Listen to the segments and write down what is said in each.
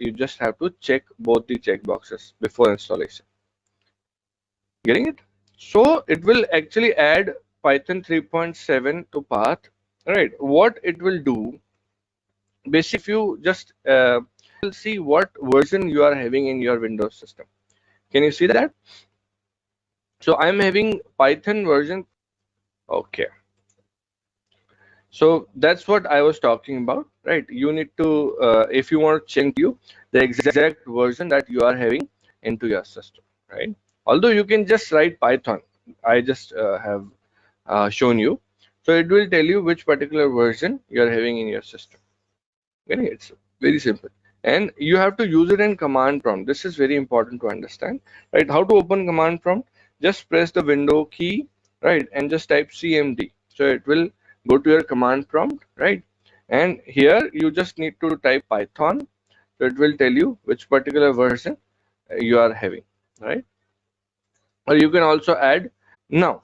you just have to check both the checkboxes before installation. Getting it? So it will actually add Python 3.7 to path, right? What it will do, basically, if you just will see what version you are having in your Windows system. Can you see that? So I'm having Python version. Okay. So that's what I was talking about, right? You need to, if you want to check you the exact version that you are having into your system, right? Although you can just write Python, I just have shown you. So it will tell you which particular version you are having in your system. Okay? It's very simple. And you have to use it in command prompt. This is very important to understand, right? How to open command prompt? Just press the window key, right? And just type CMD. So it will go to your command prompt, right? And here you just need to type Python. So it will tell you which particular version you are having, right? Or you can also add now.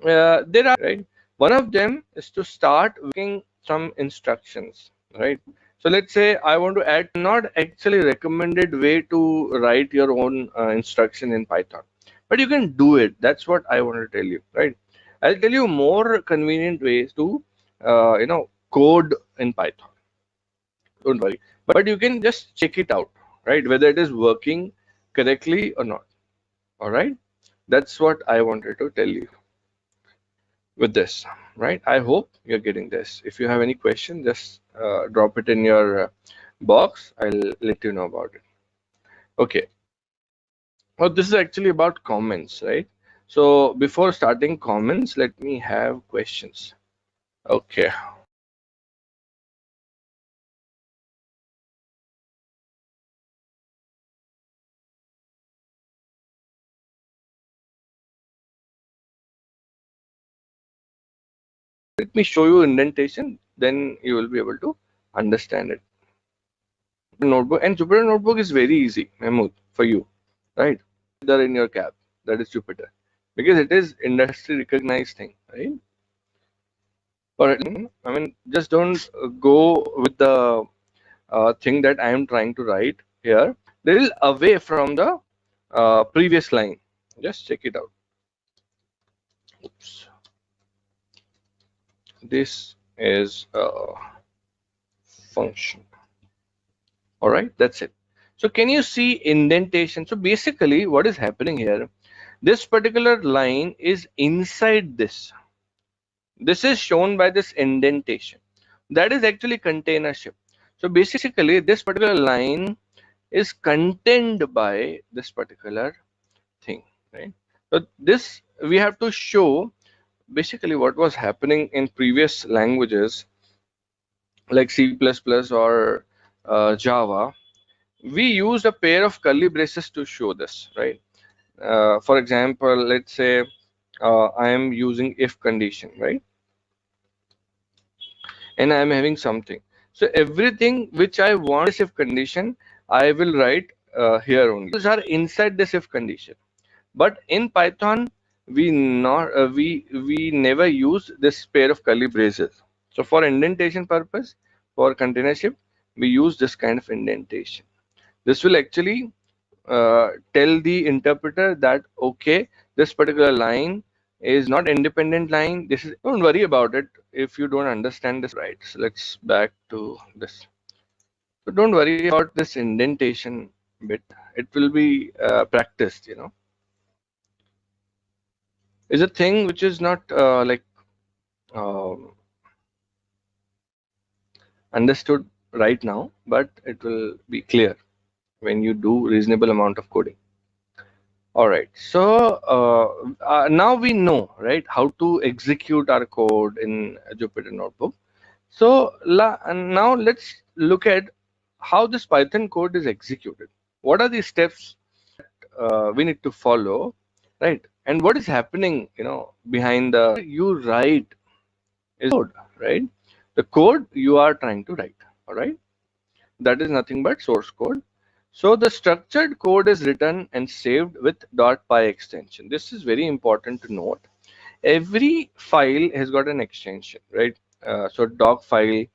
There are, right? One of them is to start working some instructions, right? So let's say I want to add not actually recommended way to write your own instruction in Python, but you can do it. That's what I want to tell you, right? I'll tell you more convenient ways to code in Python. Don't worry, but you can just check it out, right? Whether it is working correctly or not. All right, that's what I wanted to tell you with this, right? I hope you're getting this. If you have any question, just drop it in your box. I'll let you know about it. Okay. Well, this is actually about comments, right? So before starting comments, let me have questions. Okay. Let me show you indentation, then you will be able to understand it. Notebook, and Jupyter Notebook is very easy, Mahmood, for you, right? There in your cap, that is Jupyter, because it is industry recognized thing, right? Or I mean, just don't go with the thing that I am trying to write here. Little away from the previous line. Just check it out. Oops. This is a function. All right, that's it. So can you see indentation? So basically what is happening here, this particular line is inside this. This is shown by this indentation. That is actually containership. So basically this particular line is contained by this particular thing, right? So this we have to show basically what was happening in previous languages like C++ or Java. We used a pair of curly braces to show this, right? For example, let's say I am using if condition, right? And I am having something. So everything which I want this if condition, I will write here only. Those are inside this if condition. But in Python, we never use this pair of curly braces. So for indentation purpose, for containership, we use this kind of indentation. This will actually tell the interpreter that okay, this particular line is not independent line. This is, don't worry about it if you don't understand this, right? So let's back to this. So don't worry about this indentation bit. It will be practiced, you know. Is a thing which is not um, understood right now, but it will be clear when you do reasonable amount of coding. All right, so now we know, right, how to execute our code in Jupyter Notebook. So now let's look at how this Python code is executed. What are the steps we need to follow, right? And what is happening, you know, behind the you write is code, right? The code you are trying to write, all right? That is nothing but source code. So the structured code is written and saved with .py extension. This is very important to note. Every file has got an extension, right? So doc file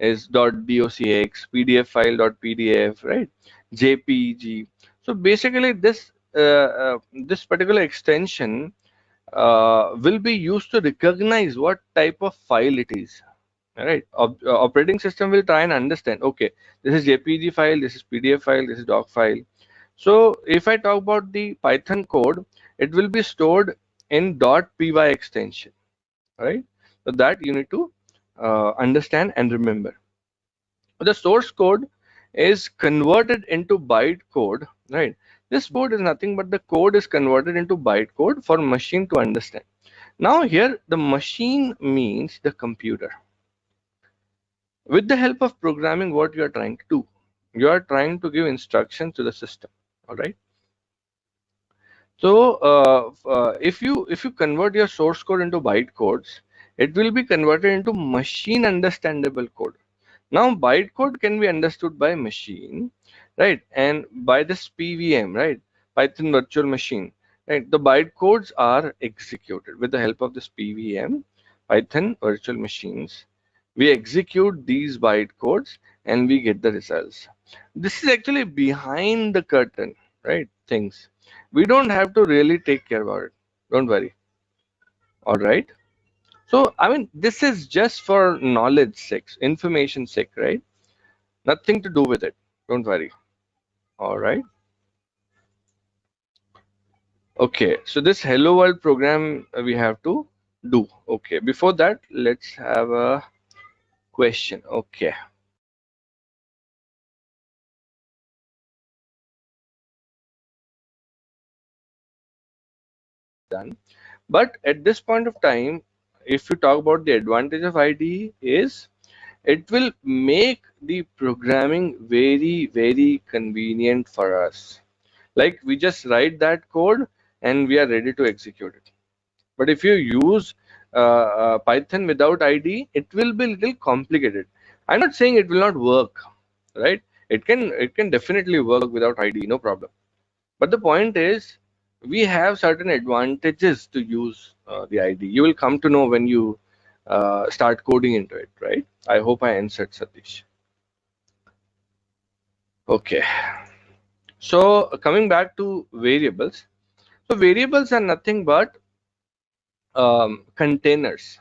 is .docx, PDF file .pdf, right? JPG. So basically, this particular extension will be used to recognize what type of file it is. All right. Operating system will try and understand. Okay, this is JPG file, this is PDF file, this is doc file. So if I talk about the Python code, it will be stored in .py extension, right? So that you need to understand and remember. The source code is converted into byte code, right? This code is nothing but the code is converted into byte code for machine to understand. Now here the machine means the computer. With the help of programming, what you are trying to do, you are trying to give instructions to the system. All right. So if you convert your source code into byte codes, it will be converted into machine understandable code. Now bytecode can be understood by machine, right? And by this PVM, right? Python virtual machine, right? The bytecodes are executed with the help of this PVM, Python virtual machines. We execute these bytecodes and we get the results. This is actually behind the curtain, right? Things. We don't have to really take care about it. Don't worry. All right. So, I mean, this is just for knowledge sake, information sake, right? Nothing to do with it. Don't worry. All right. Okay. So this Hello World program we have to do. Okay. Before that, let's have a question. Okay. Done. But at this point of time, if you talk about the advantage of IDE is it will make the programming very, very convenient for us. Like we just write that code and we are ready to execute it. But if you use Python without IDE, it will be a little complicated. I'm not saying it will not work, right? It can definitely work without IDE, no problem. But the point is, we have certain advantages to use the IDE. You will come to know when you start coding into it, right? I hope I answered, Satish. Okay. So coming back to variables. So variables are nothing but containers.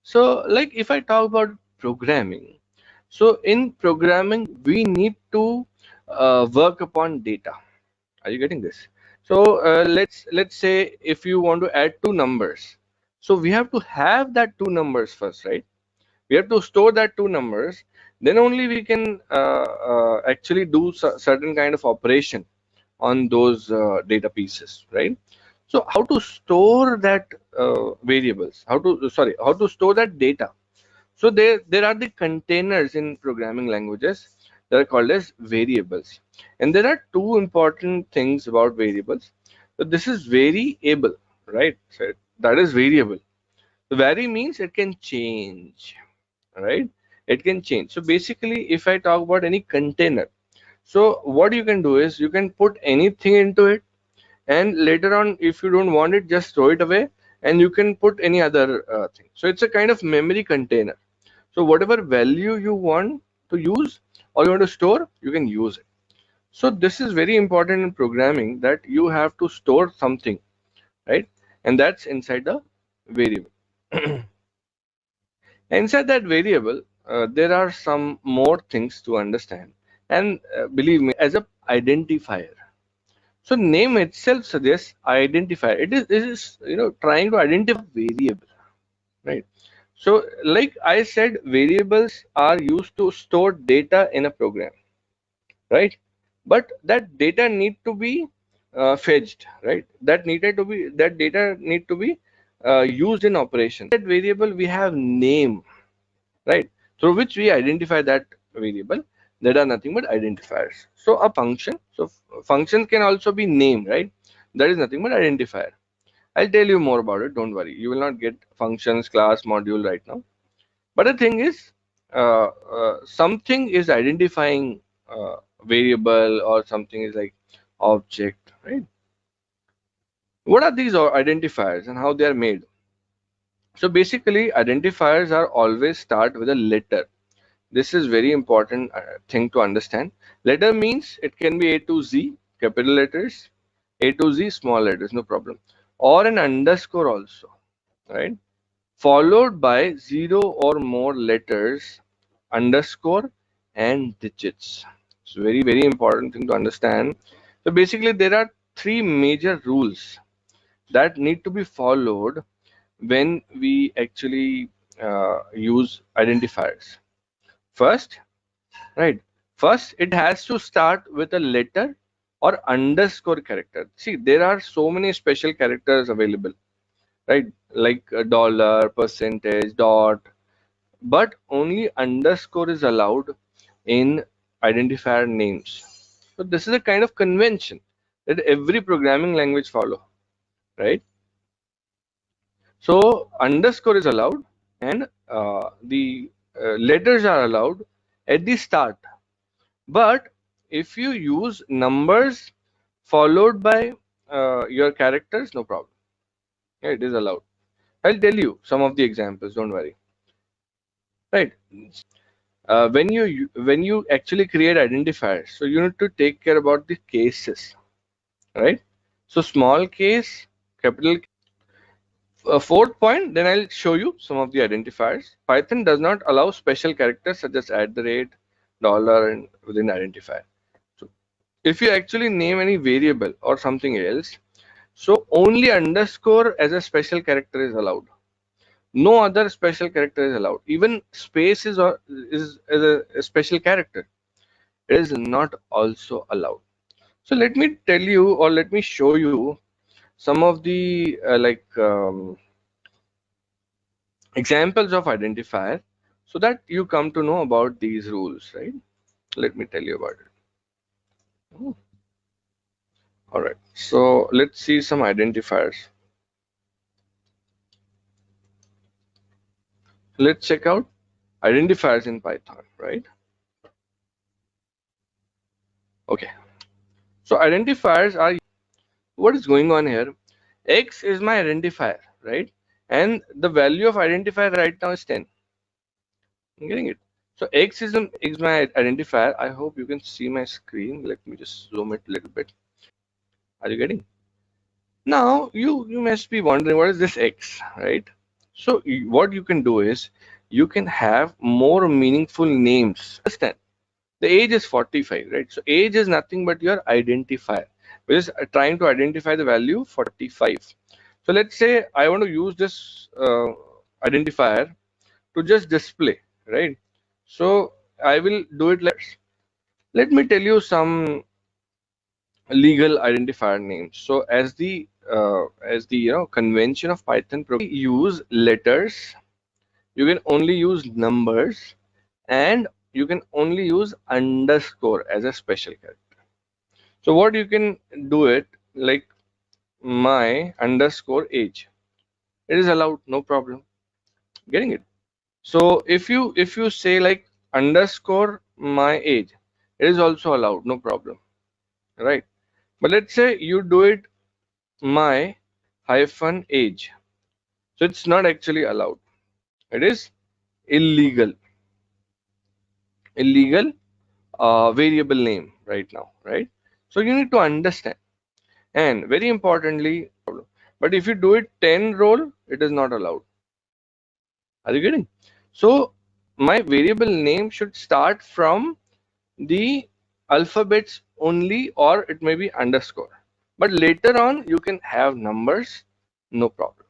So like if I talk about programming, so in programming we need to work upon data. Are you getting this? So let's say if you want to add two numbers, so we have to have that two numbers first, right? We have to store that two numbers, then only we can actually do certain kind of operation on those data pieces, right? So how to store that variables, how to store that data? So there are the containers in programming languages that are called as variables, and there are two important things about variables. So this is variable, right? So that is variable. The vary means it can change, right? It can change. So basically, if I talk about any container, so what you can do is you can put anything into it, and later on, if you don't want it, just throw it away, and you can put any other thing. So it's a kind of memory container. So whatever value you want to use or you want to store, you can use it. So this is very important in programming, that you have to store something, right? And that's inside the variable. Inside that variable, there are some more things to understand. And believe me, as a identifier. So name itself suggests identifier. It is trying to identify variable, right? So like I said, variables are used to store data in a program, right? But that data need to be fetched, right? That data need to be used in operation. That variable we have name, right? Through which we identify that variable. That are nothing but identifiers. So a function, so function can also be name, right? That is nothing but identifier. I'll tell you more about it. Don't worry. You will not get functions, class, module right now. But the thing is, something is identifying variable, or something is like object, right? What are these identifiers and how they are made? So basically, identifiers are always start with a letter. This is very important thing to understand. Letter means it can be A to Z, capital letters, A to Z, small letters, no problem. Or an underscore also, right? Followed by zero or more letters, underscore, and digits. It's very, very important thing to understand. So basically, there are three major rules that need to be followed when we actually use identifiers. First, right? First, it has to start with a letter or underscore character. See, there are so many special characters available, right? Like a dollar, percentage, dot, but only underscore is allowed in identifier names. So this is a kind of convention that every programming language follow, right? So underscore is allowed, and the letters are allowed at the start. But if you use numbers followed by your characters, no problem. Yeah, it is allowed. I'll tell you some of the examples. Don't worry. Right. When you actually create identifiers, so you need to take care about the cases, right? So small case, capital. Fourth point, then I'll show you some of the identifiers. Python does not allow special characters such as at the rate, dollar, and within identifier. So if you actually name any variable or something else, so only underscore as a special character is allowed. No other special character is allowed. Even space is a special character. It is not also allowed. So let me tell you, or let me show you some of the examples of identifier so that you come to know about these rules, right? Let me tell you about it. All right, so let's see some identifiers. Let's check out identifiers in Python, right? Okay, so identifiers are what is going on here. X is my identifier, right? And the value of identifier right now is 10. I'm getting it. So X is my identifier. I hope you can see my screen. Let me just zoom it a little bit. Are you getting? Now you must be wondering what is this X, right? So what you can do is you can have more meaningful names. Understand? The age is 45, right? So age is nothing but your identifier. We're just trying to identify the value 45. So let's say I want to use this identifier to just display, right? So I will do it like, let me tell you some legal identifier names. So as the convention of Python, use letters. You can only use numbers, and you can only use underscore as a special character. So what you can do it like my underscore age. It is allowed, no problem. Getting it? So if you say like underscore my age, it is also allowed, no problem, right? But let's say you do it my hyphen age, so it's not actually allowed. It is illegal, illegal variable name right now, right? So you need to understand, and very importantly, but if you do it 10 roll, it is not allowed. Are you getting? So my variable name should start from the alphabets only, or it may be underscore, but later on you can have numbers, no problem.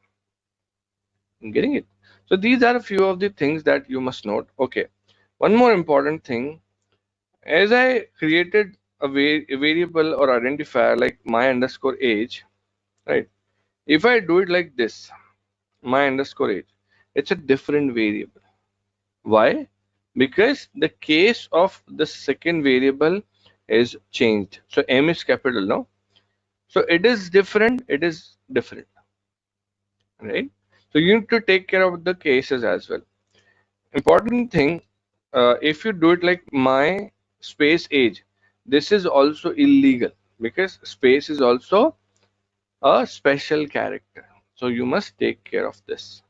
I'm getting it? So these are a few of the things that you must note. Okay, one more important thing, as I created a variable or identifier like my underscore age, right? If I do it like this, my underscore age, it's a different variable. Why? Because the case of the second variable is changed. So M is capital, no? So it is different, right? So you need to take care of the cases as well. Important thing, if you do it like my space age, this is also illegal because space is also a special character. So you must take care of this.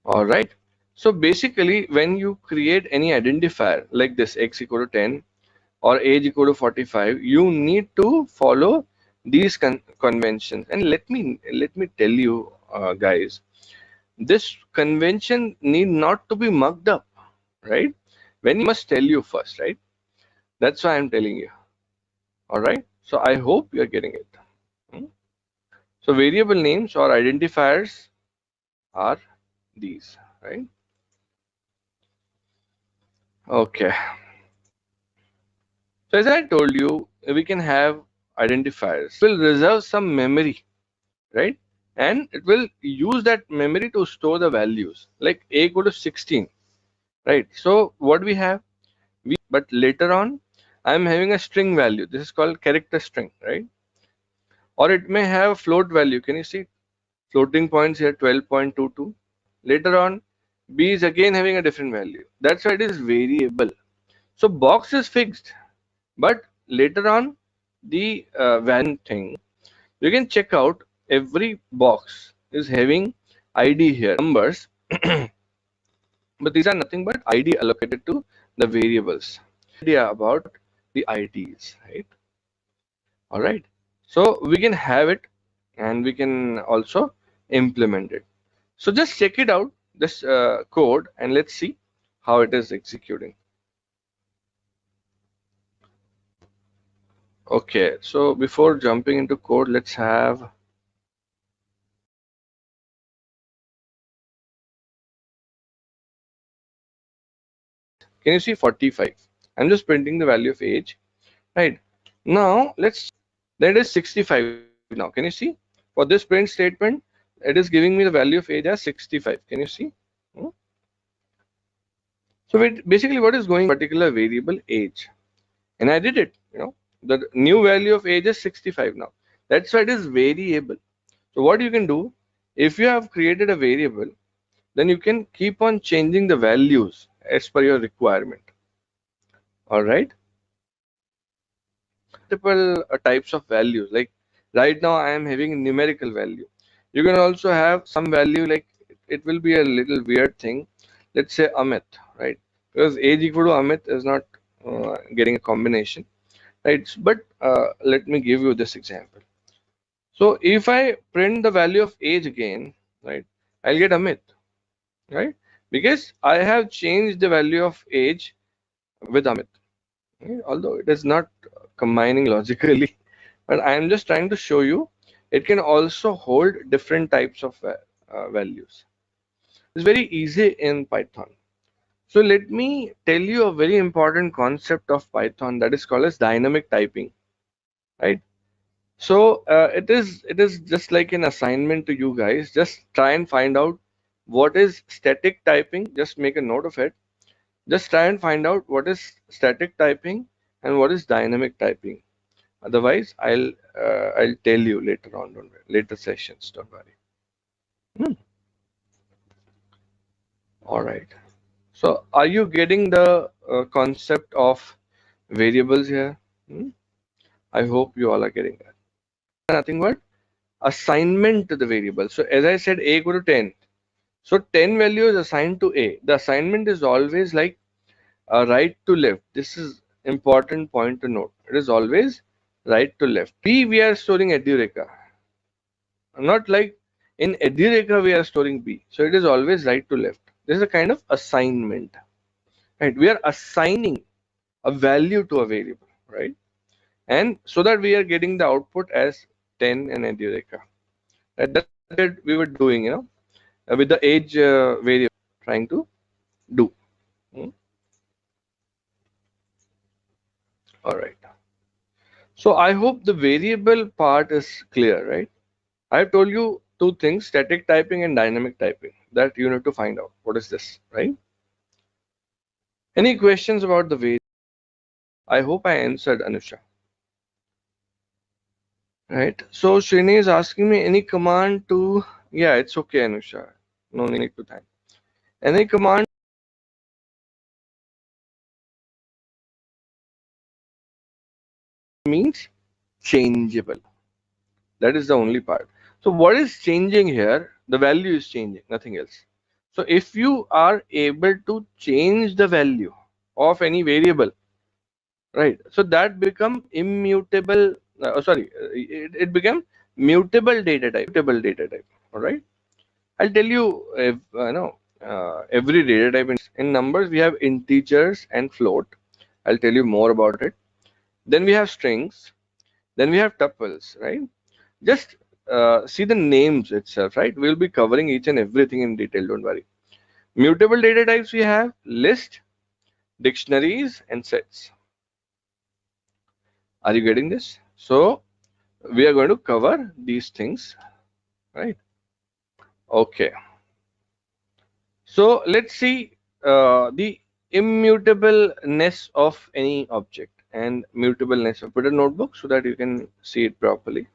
All right. So basically, when you create any identifier like this x equal to 10 or age equal to 45, you need to follow these conventions. And let me tell you, guys, this convention need not to be mucked up, right? When you must tell you first, right? That's why I'm telling you. All right. So I hope you're getting it. Hmm? So variable names or identifiers are these, right? Okay. So as I told you, we can have identifiers. We'll reserve some memory, right? And it will use that memory to store the values like a equal to 16, right? So what we have, but later on, I'm having a string value. This is called character string, right? Or it may have float value. Can you see floating points here 12.22? Later on, b is again having a different value. That's why it is variable. So box is fixed, but later on, the value thing, you can check out every box is having id here, numbers, but these are nothing but id allocated to the variables. Idea about the ids, right? All right. So we can have it and we can also implement it. So just check it out, this code, and let's see how it is executing. Okay, so before jumping into code, let's have, can you see 45? I'm just printing the value of age, right? Now let's, that is 65 now. Can you see? For this print statement, it is giving me the value of age as 65. Can you see? Hmm? So basically what is going particular variable age, and I did it, the new value of age is 65 now. That's why it is variable. So what you can do, if you have created a variable, then you can keep on changing the values as per your requirement. All right. Multiple types of values. Like right now, I am having a numerical value. You can also have some value like it will be a little weird thing. Let's say Amit, right? Because age equal to Amit is not getting a combination, right? But let me give you this example. So if I print the value of age again, right, I'll get Amit, right? Because I have changed the value of age with Amit, right? Although it is not combining logically, but I am just trying to show you it can also hold different types of values. It's very easy in Python. So let me tell you a very important concept of Python that is called as dynamic typing, right? So it is just like an assignment to you guys. Just try and find out what is static typing. Just make a note of it. Just try and find out what is static typing and what is dynamic typing. Otherwise, I'll tell you later on. Don't worry. Later sessions. Don't worry. Hmm. All right. So are you getting the concept of variables here? Hmm? I hope you all are getting that. Nothing but assignment to the variable. So as I said, a equal to 10. So 10 value is assigned to a. The assignment is always like right to left. This is important point to note. It is always right to left. B, we are storing Edureka. Not like in Edureka we are storing B. So it is always right to left. This is a kind of assignment. Right? We are assigning a value to a variable, right? And so that we are getting the output as 10 and Edureka. That's what we were doing, with the age variable, trying to do. Hmm? All right. So I hope the variable part is clear, right? I've told you two things, static typing and dynamic typing, that you need to find out. What is this, right? Any questions about the variable? I hope I answered, Anusha. Right. So Srini is asking me any command to, yeah, it's okay, Anusha. No need to thank. Any command means changeable. That is the only part. So what is changing here? The value is changing, nothing else. So if you are able to change the value of any variable, right, so that become immutable, sorry, it became mutable data type. All right, I'll tell you, if, every data type in numbers we have integers and float. I'll tell you more about it. Then we have strings. Then we have tuples, right? Just see the names itself, right? We'll be covering each and everything in detail. Don't worry. Mutable data types we have list, dictionaries, and sets. Are you getting this? So we are going to cover these things, right? Okay. So let's see the immutableness of any object and mutableness of. Put a notebook so that you can see it properly.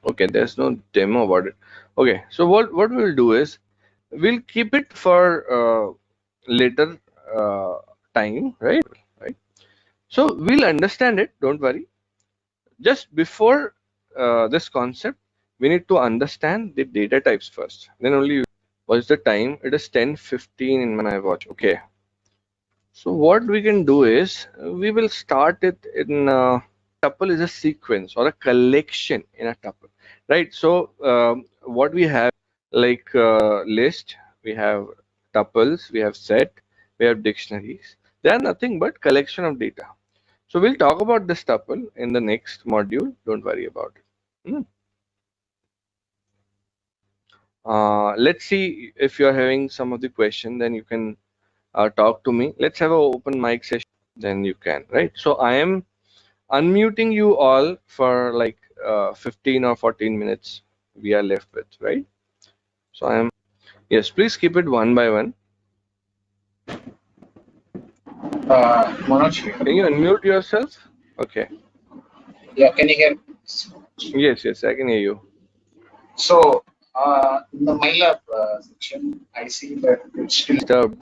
Okay, there's no demo about it. Okay, so what we'll do is we'll keep it for later time, right? Right. So we'll understand it. Don't worry. Just before this concept, we need to understand the data types first. Then only. What's the time? It is 10:15 in my watch. Okay. So what we can do is we will start it in tuple is a sequence or a collection in a tuple, right? So what we have like list, we have tuples, we have set, we have dictionaries. They are nothing but collection of data. So we'll talk about this tuple in the next module. Don't worry about it. Let's see if you're having some of the question, then you can talk to me. Let's have an open mic session, then you can, right? So I am unmuting you all for like 15 or 14 minutes we are left with, right? So I am, yes, please keep it one by one. Manoj, Can you unmute yourself? Okay. yeah, can you hear me? Yes, I can hear you. So, in the MyLab section, I see that it's still. Disturbed.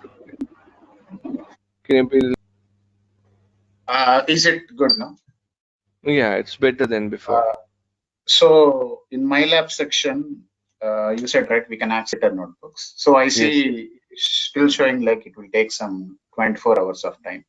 Can you please? Is it good now? Yeah, it's better than before. So, in MyLab section, you said, right, we can access notebooks. So, I see Yes. still showing like it will take some 24 hours of time.